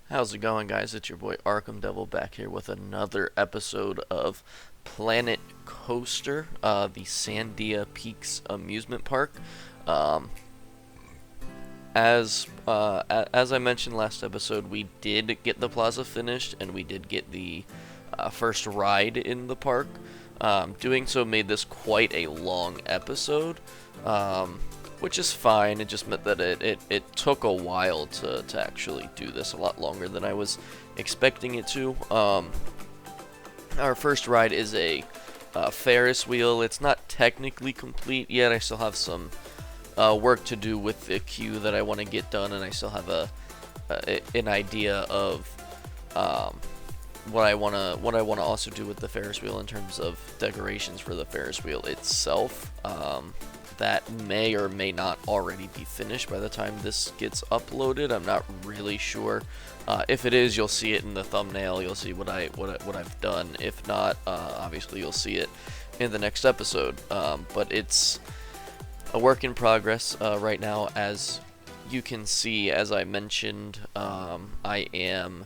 How's it going, guys? It's your boy Arkham Devil back here with another episode of Planet Coaster, the Sandia Peaks amusement park. Um, as I mentioned last episode, we did get the plaza finished, and we did get the first ride in the park. Doing so made this quite a long episode, which is fine. It just meant that it took a while to actually do this, a lot longer than I was expecting it to. Our first ride is a Ferris wheel. It's not technically complete yet. I still have some work to do with the queue that I want to get done, and I still have an idea of what I wanna also do with the Ferris wheel in terms of decorations for the Ferris wheel itself. That may or may not already be finished by the time this gets uploaded. I'm not really sure. If it is, you'll see it in the thumbnail. You'll see what I've done. If not, obviously you'll see it in the next episode. But it's a work in progress right now. As you can see, as I mentioned, I am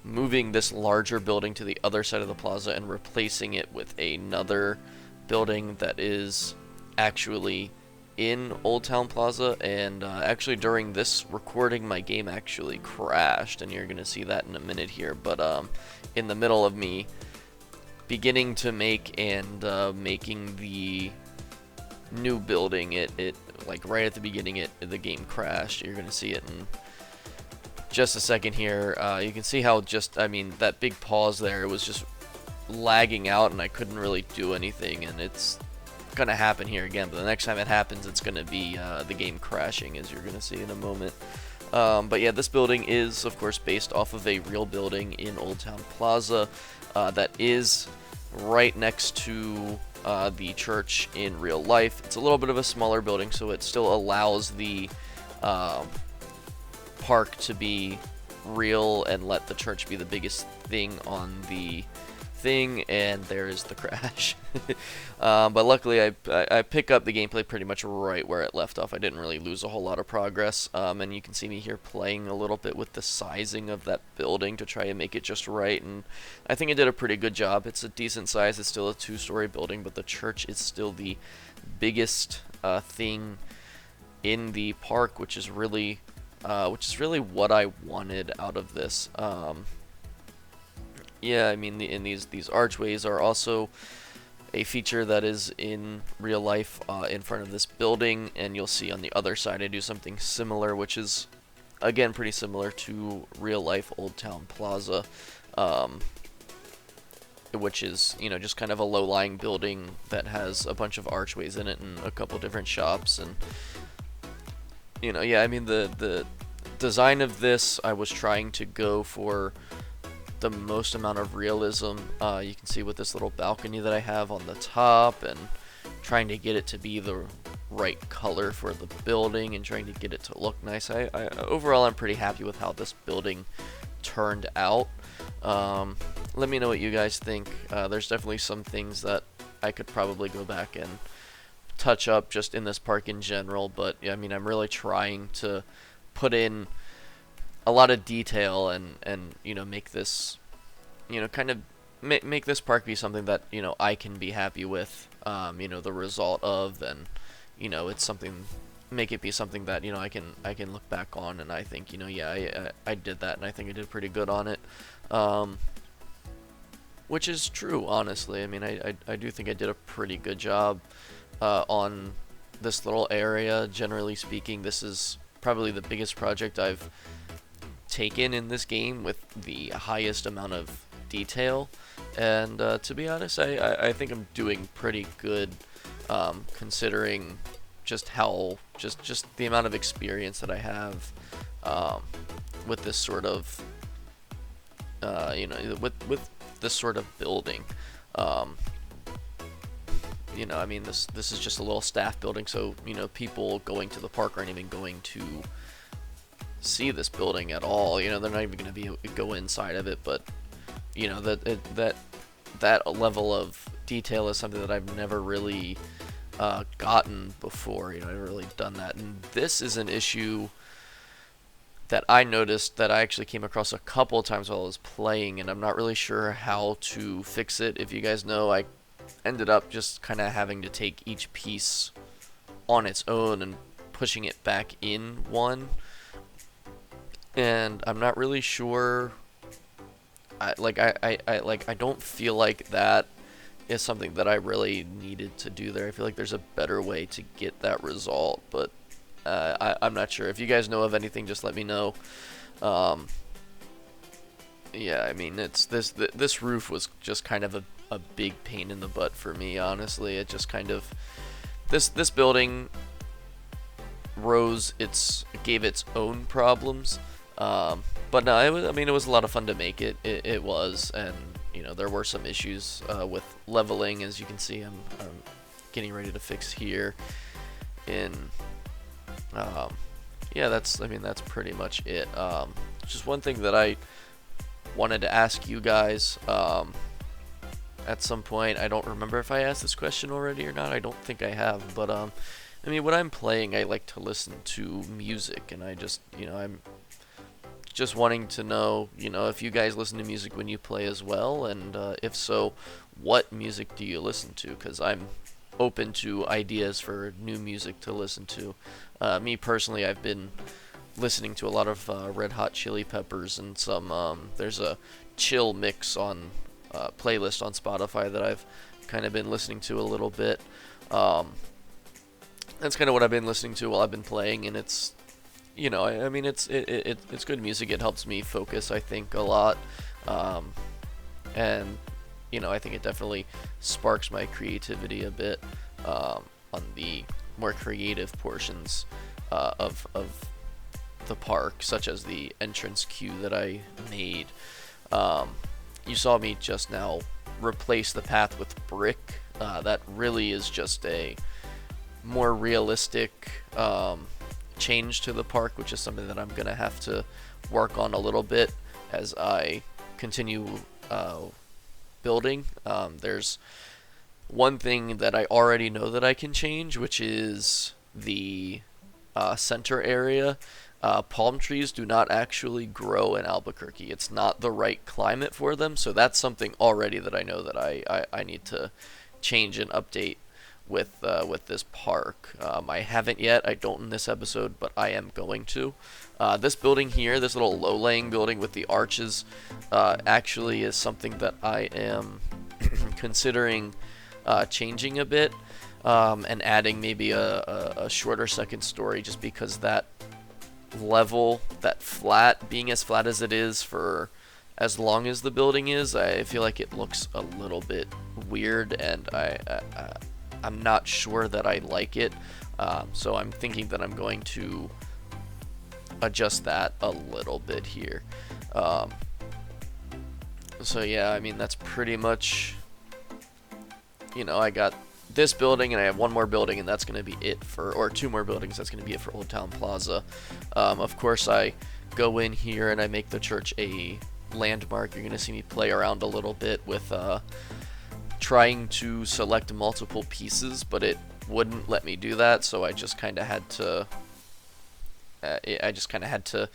moving this larger building to the other side of the plaza and replacing it with another building that is actually in Old Town Plaza. And actually during this recording my game actually crashed, and you're gonna see that in a minute here. But in the middle of me beginning to make and making the new building, it like right at the beginning the game crashed. You're gonna see it in just a second here. You can see how that big pause there, it was just lagging out and I couldn't really do anything, and it's gonna happen here again, but the next time it happens it's gonna be the game crashing, as you're gonna see in a moment. But yeah, this building is of course based off of a real building in Old Town Plaza that is right next to the church in real life. It's a little bit of a smaller building, so it still allows the park to be real and let the church be the biggest thing on the thing. And there is the crash. But luckily I pick up the gameplay pretty much right where it left off. I didn't really lose a whole lot of progress, and you can see me here playing a little bit with the sizing of that building to try and make it just right, and I think I did a pretty good job. It's a decent size. It's still a two-story building, but the church is still the biggest thing in the park, which is really what I wanted out of this. Yeah, I mean, these archways are also a feature that is in real life in front of this building, and you'll see on the other side I do something similar, which is again pretty similar to real life Old Town Plaza, which is, you know, just kind of a low-lying building that has a bunch of archways in it and a couple different shops. And you know, yeah, I mean, the design of this, I was trying to go for the most amount of realism. You can see with this little balcony that I have on the top, and trying to get it to be the right color for the building and trying to get it to look nice. Overall, I'm pretty happy with how this building turned out. Let me know what you guys think. There's definitely some things that I could probably go back and touch up just in this park in general, but I mean, I'm really trying to put in a lot of detail and you know, make this, you know, kind of make this park be something that, you know, I can be happy with, you know, the result of. And you know, it's something, make it be something that, you know, I can look back on and I think, you know, yeah, I did that, and I think I did pretty good on it, which is true, honestly. I mean, I do think I did a pretty good job on this little area. Generally speaking, this is probably the biggest project I've taken in this game with the highest amount of detail, and to be honest, I think I'm doing pretty good, considering just how just the amount of experience that I have with this sort of you know, with this sort of building. You know, I mean, this is just a little staff building, so you know, people going to the park aren't even going to see this building at all. You know, they're not even going to go inside of it. But you know, that level of detail is something that I've never really gotten before. You know, I've never really done that, and this is an issue that I noticed that I actually came across a couple of times while I was playing, and I'm not really sure how to fix it. If you guys know, I ended up just kind of having to take each piece on its own and pushing it back in one, and I'm not really sure. I don't feel like that is something that I really needed to do there. I feel like there's a better way to get that result, but I'm not sure. If you guys know of anything, just let me know. Um, yeah, I mean, this roof was just kind of a big pain in the butt for me, honestly. It just kind of this building gave its own problems. But no, it was a lot of fun to make it. It was, and there were some issues with leveling, as you can see. I'm getting ready to fix here. Yeah, that's pretty much it. Just one thing that I wanted to ask you guys at some point. I don't remember if I asked this question already or not. I don't think I have, but when I'm playing, I like to listen to music, and I'm just wanting to know, if you guys listen to music when you play as well, and if so, what music do you listen to? Because I'm open to ideas for new music to listen to. Me personally, I've been listening to a lot of Red Hot Chili Peppers, and there's a chill mix on playlist on Spotify that I've kind of been listening to a little bit. That's kind of what I've been listening to while I've been playing, and it's it's good music. It helps me focus, I think, a lot, and I think it definitely sparks my creativity a bit on the more creative portions of the park, such as the entrance queue that I made. You saw me just now replace the path with brick. That really is just a more realistic change to the park, which is something that I'm gonna have to work on a little bit as I continue building. There's one thing that I already know that I can change, which is the center area. Palm trees do not actually grow in Albuquerque. It's not the right climate for them, so that's something already that I know that I need to change and update with this park. I haven't yet. I don't in this episode, but I am going to. This building here, this little low-laying building with the arches, actually is something that I am considering changing a bit, and adding maybe a shorter second story, just because that level, that flat, being as flat as it is for as long as the building is, I feel like it looks a little bit weird, and I'm not sure that I like it. So I'm thinking that I'm going to adjust that a little bit here. So yeah, that's pretty much, I got this building, and I have one more building, and that's going to be it or two more buildings, that's going to be it for Old Town Plaza. Of course, I go in here and I make the church a landmark. You're going to see me play around a little bit with trying to select multiple pieces, but it wouldn't let me do that, so I just kind of had to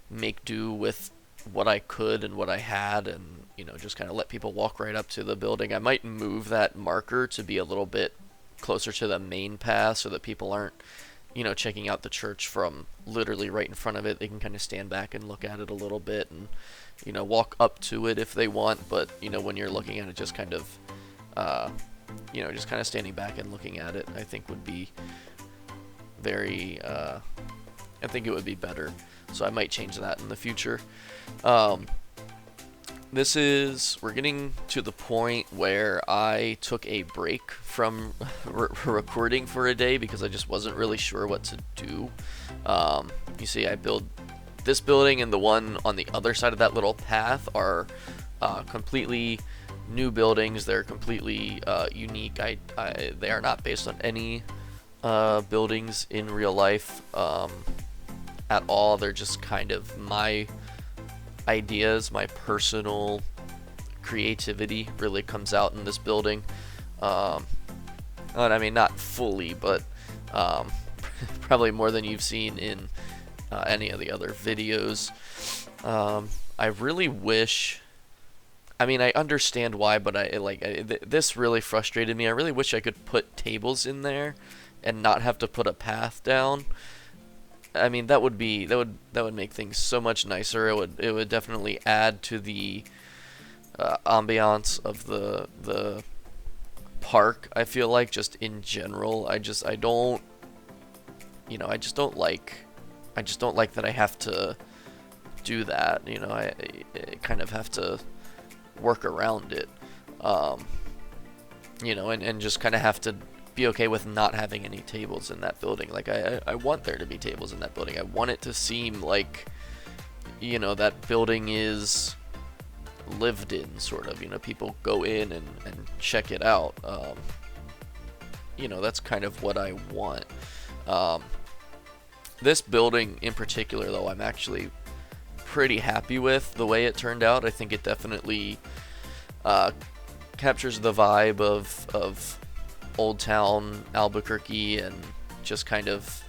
make do with what I could and what I had, and just kind of let people walk right up to the building. I might move that marker to be a little bit closer to the main path, so that people aren't checking out the church from literally right in front of it. They can kind of stand back and look at it a little bit, and walk up to it if they want, but when you're looking at it, just kind of just kind of standing back and looking at it, I think would be very I think it would be better. So I might change that in the future. We're getting to the point where I took a break from recording for a day, because I just wasn't really sure what to do. You see, I build this building, and the one on the other side of that little path are completely new buildings. They're completely unique. They are not based on any buildings in real life at all. They're just kind of my ideas. My personal creativity really comes out in this building. And not fully, but probably more than you've seen in any of the other videos. I really wish. I mean, I understand why, but this really frustrated me. I really wish I could put tables in there and not have to put a path down. I mean, that would make things so much nicer. It would definitely add to the ambiance of the park. I feel like just in general, I don't, I just don't like that I have to do that. I kind of have to work around it. And just kind of have to be okay with not having any tables in that building. Like, I want there to be tables in that building. I want it to seem like, that building is lived in, sort of. People go in and check it out. That's kind of what I want. This building in particular, though, I'm actually pretty happy with the way it turned out. I think it definitely captures the vibe of Old Town Albuquerque, and just kind of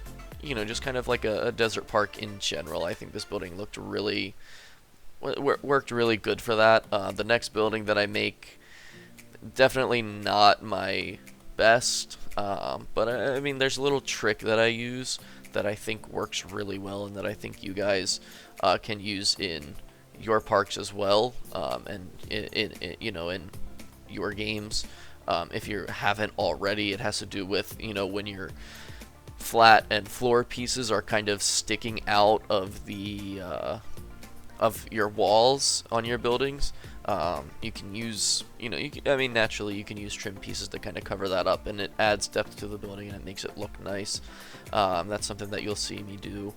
like a desert park in general. I think this building worked really good for that. The next building that I make, definitely not my best, but I mean, there's a little trick that I use that I think works really well, and that I think you guys can use in your parks as well, and in your games. If you haven't already, it has to do with, when your flat and floor pieces are kind of sticking out of the of your walls on your buildings. You can use, naturally you can use trim pieces to kind of cover that up, and it adds depth to the building and it makes it look nice. That's something that you'll see me do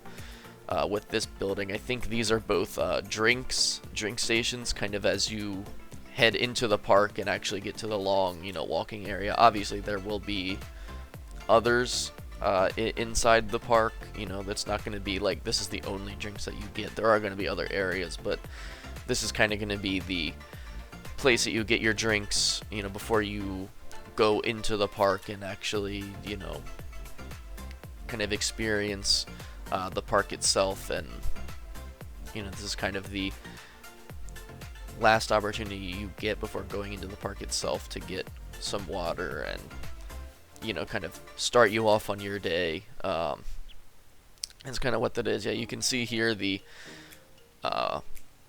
with this building. I think these are both drink stations, kind of as you head into the park and actually get to the long, walking area. Obviously, there will be others inside the park. That's not going to be like, this is the only drinks that you get. There are going to be other areas, but this is kind of going to be the place that you get your drinks, before you go into the park and actually, kind of experience the park itself. And, this is kind of the last opportunity you get before going into the park itself to get some water and, kind of start you off on your day. That's kind of what that is. Yeah, you can see here the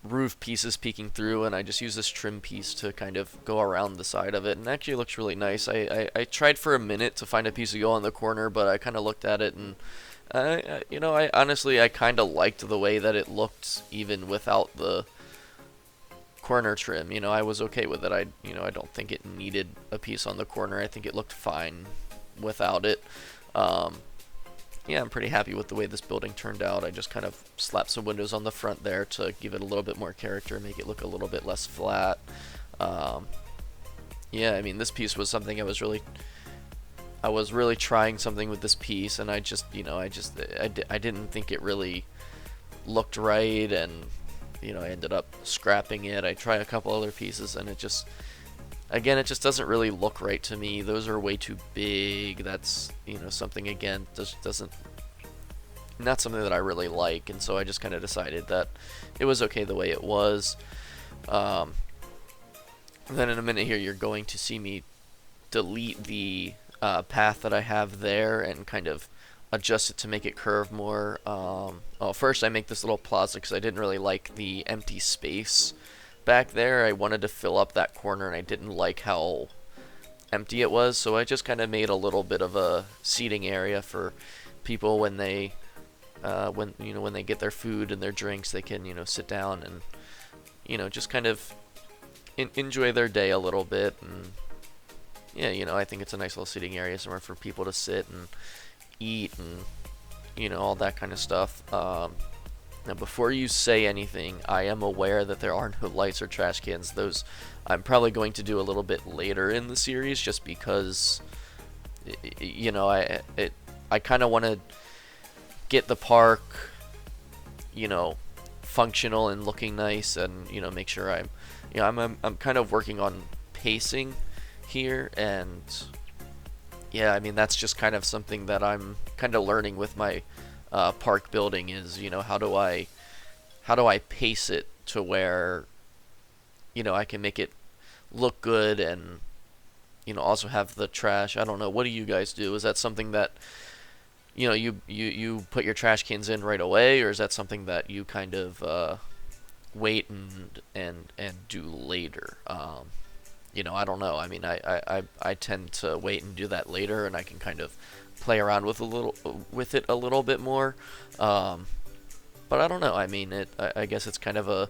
roof pieces peeking through, and I just use this trim piece to kind of go around the side of it, and it actually looks really nice. I tried for a minute to find a piece to go on the corner, but I kind of looked at it, and I honestly, I kind of liked the way that it looked even without the corner trim. I was okay with it. I don't think it needed a piece on the corner. I think it looked fine without it. Yeah, I'm pretty happy with the way this building turned out. I just kind of slapped some windows on the front there to give it a little bit more character, make it look a little bit less flat. Yeah, I mean, this piece was something I was really trying something with this piece, and I didn't think it really looked right, and I ended up scrapping it. I tried a couple other pieces, and it just doesn't really look right to me. Those are way too big. That's, something, again, not something that I really like, and so I just kind of decided that it was okay the way it was. Then in a minute here, you're going to see me delete the path that I have there and kind of adjust it to make it curve more. First I make this little plaza because I didn't really like the empty space back there. I wanted to fill up that corner, and I didn't like how empty it was, so I just kind of made a little bit of a seating area for people when they when they get their food and their drinks. They can sit down and just kind of enjoy their day a little bit. And yeah, I think it's a nice little seating area, somewhere for people to sit and eat and all that kind of stuff. Now, before you say anything, I am aware that there are no lights or trash cans. Those I'm probably going to do a little bit later in the series, just because I kind of want to get the park functional and looking nice, and make sure I'm kind of working on pacing here. And yeah, I mean, that's just kind of something that I'm kind of learning with my park building is, how do I pace it to where, I can make it look good and, also have the trash. I don't know. What do you guys do? Is that something that, you put your trash cans in right away, or is that something that you kind of wait and do later? I don't know. I mean, I tend to wait and do that later, and I can kind of play around with it a little bit more. But I don't know. I mean, I guess it's kind of a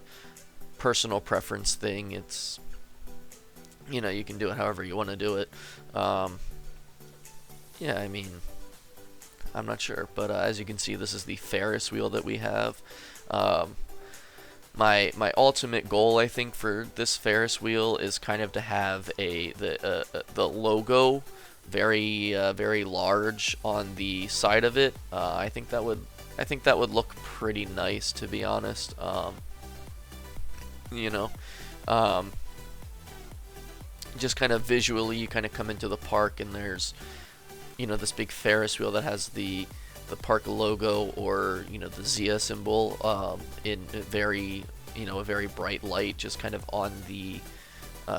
personal preference thing. It's, you can do it however you want to do it. Yeah, I mean, I'm not sure, but as you can see, this is the Ferris wheel that we have. My ultimate goal, I think, for this Ferris wheel is kind of to have the logo very large on the side of it. I think that would look pretty nice, to be honest. You know, um, just kind of visually, you kind of come into the park and there's, this big Ferris wheel that has the park logo, or the Zia symbol, in a very bright light, just kind of on the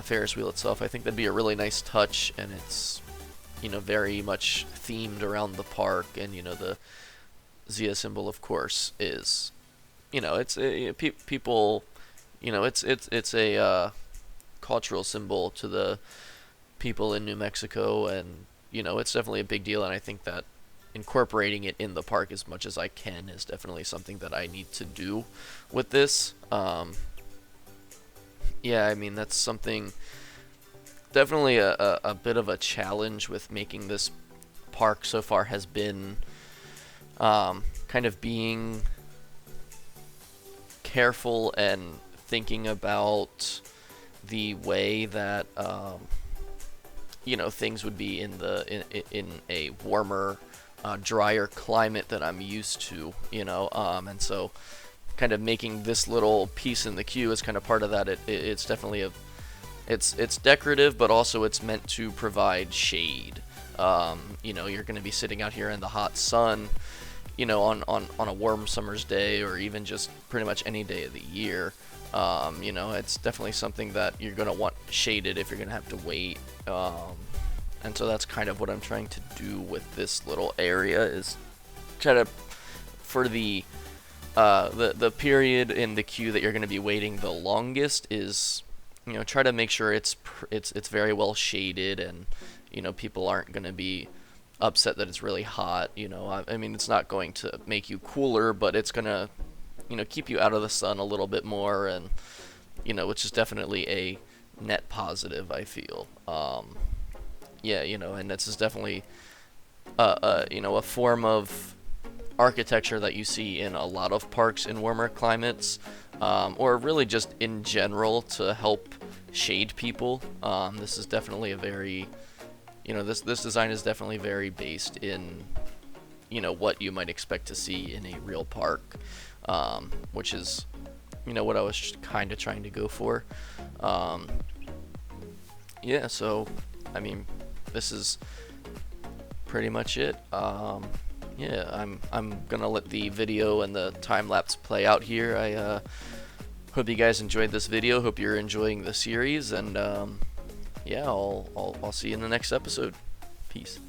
Ferris wheel itself. I think that'd be a really nice touch, and it's very much themed around the park, and the Zia symbol, of course, is it's people, it's a cultural symbol to the people in New Mexico, and it's definitely a big deal, and I think that incorporating it in the park as much as I can is definitely something that I need to do with this. Yeah, I mean, that's something, definitely a bit of a challenge with making this park so far has been kind of being careful and thinking about the way that things would be in a warmer, drier climate that I'm used to, and so kind of making this little piece in the queue is kind of part of that. It's definitely it's decorative, but also it's meant to provide shade. You're going to be sitting out here in the hot sun, on a warm summer's day, or even just pretty much any day of the year. It's definitely something that you're going to want shaded if you're going to have to wait. And so that's kind of what I'm trying to do with this little area, is try to, for the period in the queue that you're going to be waiting the longest, is try to make sure it's very well shaded, and people aren't going to be upset that it's really hot. I mean, it's not going to make you cooler, but it's going to keep you out of the sun a little bit more, and which is definitely a net positive, I feel. Yeah, and this is definitely a form of architecture that you see in a lot of parks in warmer climates, or really just in general to help shade people. This is definitely a very, this design is definitely very based in, what you might expect to see in a real park, which is, what I was kind of trying to go for. Yeah, so, I mean, this is pretty much it. Yeah, I'm gonna let the video and the time lapse play out here. I hope you guys enjoyed this video. Hope you're enjoying the series, and yeah, I'll see you in the next episode. Peace.